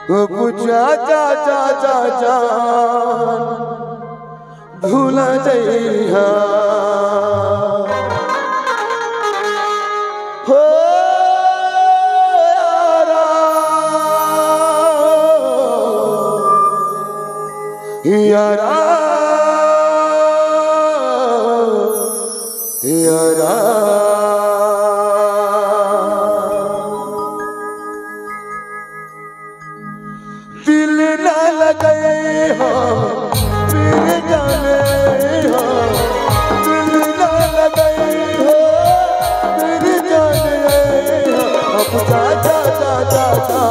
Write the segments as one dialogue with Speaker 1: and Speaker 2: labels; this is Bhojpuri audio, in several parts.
Speaker 1: पूछा चाचा चाचा भूल जइहा हो यारा यारा दिल न लगे हम फिर जाने हम दिल न लगे हो फिर जाने अब चाचा चाचा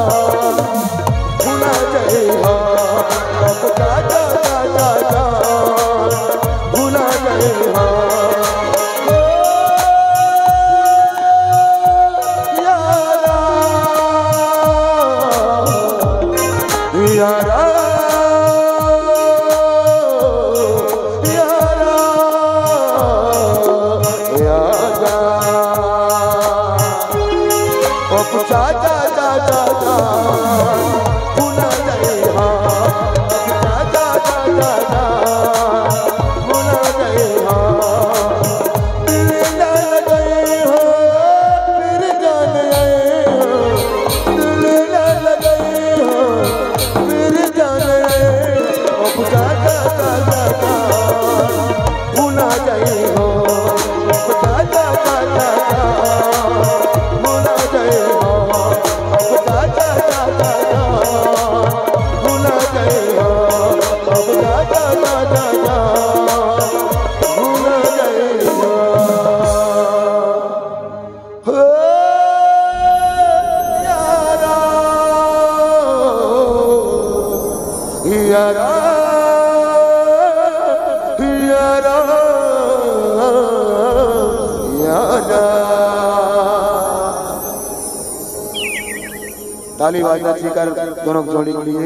Speaker 1: भूला जाए अब चाचा चाचा भूला जाए यारा यारा यारा ओ चाचा चाचा भूला जाए चाचा चाचा भूला जाए दिल न लगे हो फिर जाने दिल न लगे हो फिर जाने अब चाचा चाचा भूला जाए हो अब चाचा चाचा भूला जाए हो अब चाचा चाचा भूला जाए हो अब चाचा चाचा भूला जाए हो यारा यारा यारा यारा ताली बाजना सीकर दोनों जोड़ी के लिए।